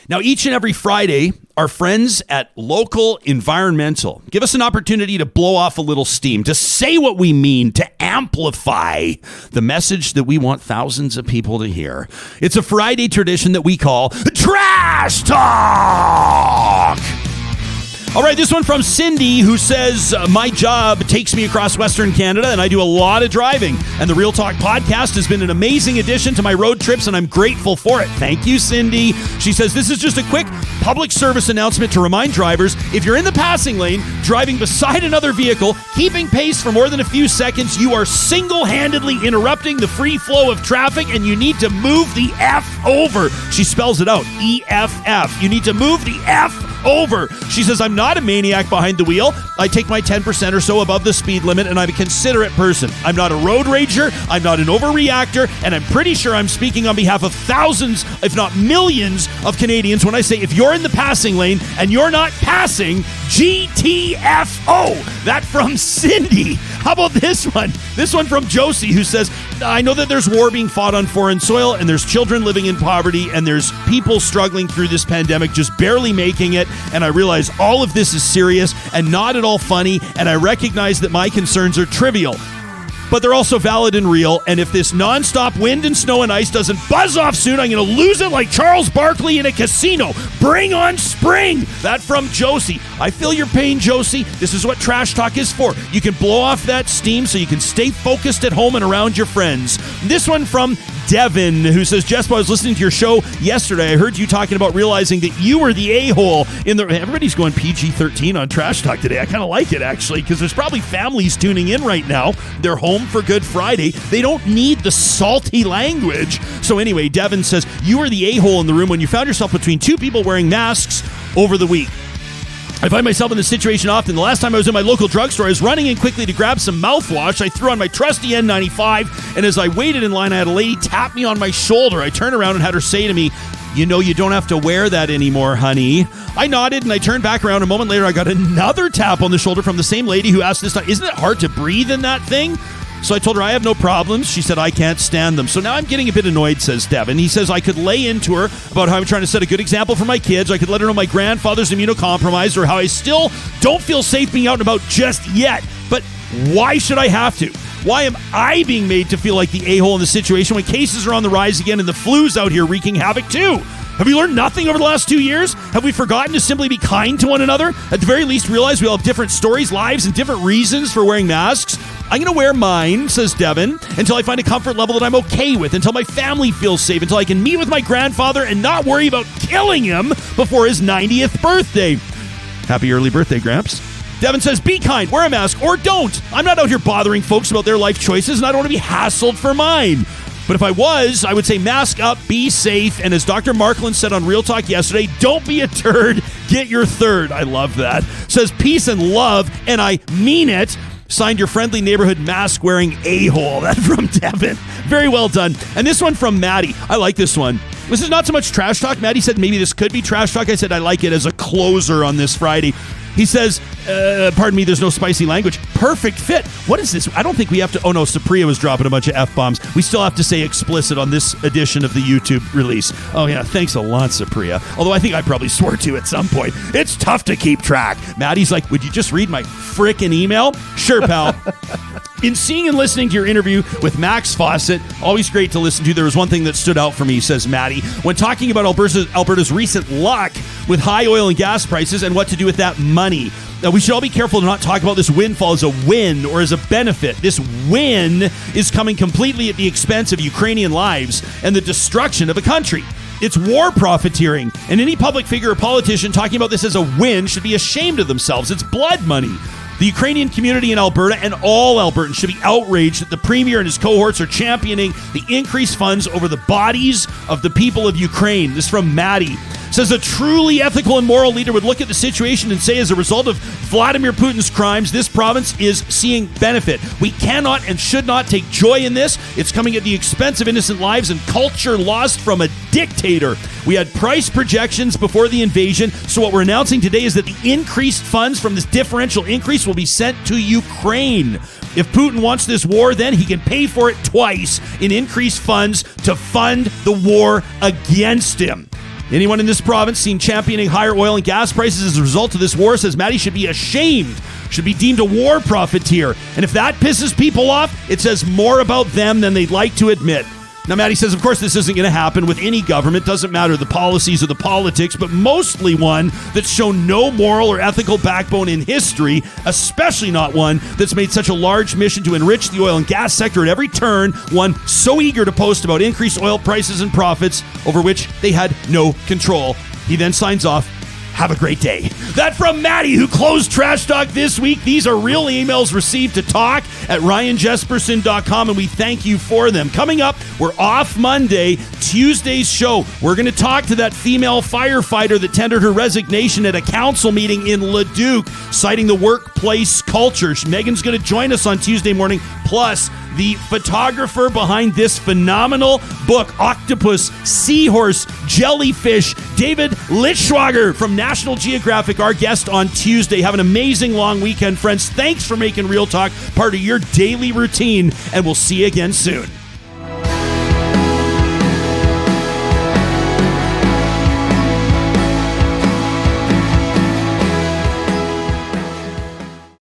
Now, each and every Friday, our friends at Local Environmental give us an opportunity to blow off a little steam, to say what we mean, to amplify the message that we want thousands of people to hear. It's a Friday tradition that we call Trash Talk. All right, this one from Cindy, who says, my job takes me across Western Canada, and I do a lot of driving. And the Real Talk podcast has been an amazing addition to my road trips, and I'm grateful for it. Thank you, Cindy. She says, this is just a quick public service announcement to remind drivers, if you're in the passing lane, driving beside another vehicle, keeping pace for more than a few seconds, you are single-handedly interrupting the free flow of traffic, and you need to move the F over. She spells it out, E-F-F. You need to move the F over. She says, I'm not a maniac behind the wheel. I take my 10% or so above the speed limit, and I'm a considerate person. I'm not a road rager. I'm not an overreactor, and I'm pretty sure I'm speaking on behalf of thousands, if not millions, of Canadians when I say if you're in the passing lane and you're not passing, GTFO. That from Cindy. How about this one? This one from Josie, who says, I know that there's war being fought on foreign soil, and there's children living in poverty, and there's people struggling through this pandemic, just barely making it, and I realize all of this is serious and not at all funny, and I recognize that my concerns are trivial. But they're also valid and real, and if this nonstop wind and snow and ice doesn't buzz off soon, I'm going to lose it like Charles Barkley in a casino. Bring on spring! That from Josie. I feel your pain, Josie. This is what Trash Talk is for. You can blow off that steam so you can stay focused at home and around your friends. This one from Devin, who says, Jespo, I was listening to your show yesterday. I heard you talking about realizing that you were the a-hole in the... Everybody's going PG-13 on Trash Talk today. I kind of like it, actually, because there's probably families tuning in right now. They're home for Good Friday. They don't need the salty language. So anyway, Devin says, you were the a-hole in the room when you found yourself between two people wearing masks over the week. I find myself in this situation often. The last time I was in my local drugstore, I was running in quickly to grab some mouthwash. I threw on my trusty N95, and as I waited in line, I had a lady tap me on my shoulder. I turned around and had her say to me, you know, you don't have to wear that anymore, honey. I nodded, and I turned back around. A moment later, I got another tap on the shoulder from the same lady who asked this time, isn't it hard to breathe in that thing? So I told her I have no problems. She said I can't stand them. So now I'm getting a bit annoyed, says Devin. He says I could lay into her about how I'm trying to set a good example for my kids. I could let her know my grandfather's immunocompromised or how I still don't feel safe being out and about just yet. But why should I have to? Why am I being made to feel like the a-hole in the situation when cases are on the rise again and the flu's out here wreaking havoc too? Have we learned nothing over the last 2 years? Have we forgotten to simply be kind to one another? At the very least, realize we all have different stories, lives, and different reasons for wearing masks. I'm going to wear mine, says Devin, until I find a comfort level that I'm okay with, until my family feels safe, until I can meet with my grandfather and not worry about killing him before his 90th birthday. Happy early birthday, Gramps. Devin says, be kind, wear a mask, or don't. I'm not out here bothering folks about their life choices, and I don't want to be hassled for mine. But if I was, I would say mask up, be safe, and as Dr. Markland said on Real Talk yesterday, don't be a turd, get your third. I love that. Says peace and love, and I mean it. Signed, your friendly neighborhood mask-wearing a-hole. That from Devin. Very well done. And this one from Maddie. I like this one. This is not so much trash talk. Maddie said maybe this could be trash talk. I said I like it as a closer on this Friday. He says, pardon me, there's no spicy language. Perfect fit. What is this? I don't think we have to... Oh, no, Supriya was dropping a bunch of F-bombs. We still have to say explicit on this edition of the YouTube release. Oh, yeah, thanks a lot, Supriya. Although I think I probably swore to at some point. It's tough to keep track. Maddie's like, would you just read my frickin' email? Sure, pal. In seeing and listening to your interview with Max Fawcett, always great to listen to, there was one thing that stood out for me, says Maddie, when talking about Alberta's recent luck with high oil and gas prices and what to do with that money. Now, we should all be careful to not talk about this windfall as a win or as a benefit. This win is coming completely at the expense of Ukrainian lives and the destruction of a country. It's war profiteering, and any public figure or politician talking about this as a win should be ashamed of themselves. It's blood money. The Ukrainian community in Alberta and all Albertans should be outraged that the Premier and his cohorts are championing the increased funds over the bodies of the people of Ukraine. This is from Maddie. Says a truly ethical and moral leader would look at the situation and say, as a result of Vladimir Putin's crimes, this province is seeing benefit. We cannot and should not take joy in this. It's coming at the expense of innocent lives and culture lost from a dictator. We had price projections before the invasion, so what we're announcing today is that the increased funds from this differential increase will be sent to Ukraine. If Putin wants this war, then he can pay for it twice in increased funds to fund the war against him. Anyone in this province seen championing higher oil and gas prices as a result of this war says Maddie should be ashamed, should be deemed a war profiteer. And if that pisses people off, it says more about them than they'd like to admit. Now, Maddie says, of course, this isn't going to happen with any government. Doesn't matter the policies or the politics, but mostly one that's shown no moral or ethical backbone in history, especially not one that's made such a large mission to enrich the oil and gas sector at every turn, one so eager to post about increased oil prices and profits over which they had no control. He then signs off, "Have a great day." That from Maddie, who closed Trash Talk this week. These are real emails received to talk@ryanjesperson.com, and we thank you for them. Coming up, we're off Monday. Tuesday's show, we're going to talk to that female firefighter that tendered her resignation at a council meeting in Leduc, citing the workplace culture. Megan's going to join us on Tuesday morning, plus the photographer behind this phenomenal book, Octopus, Seahorse, Jellyfish, David Lichtschwager from National Geographic, our guest on Tuesday. Have an amazing long weekend, friends. Thanks for making Real Talk part of your daily routine, and we'll see you again soon.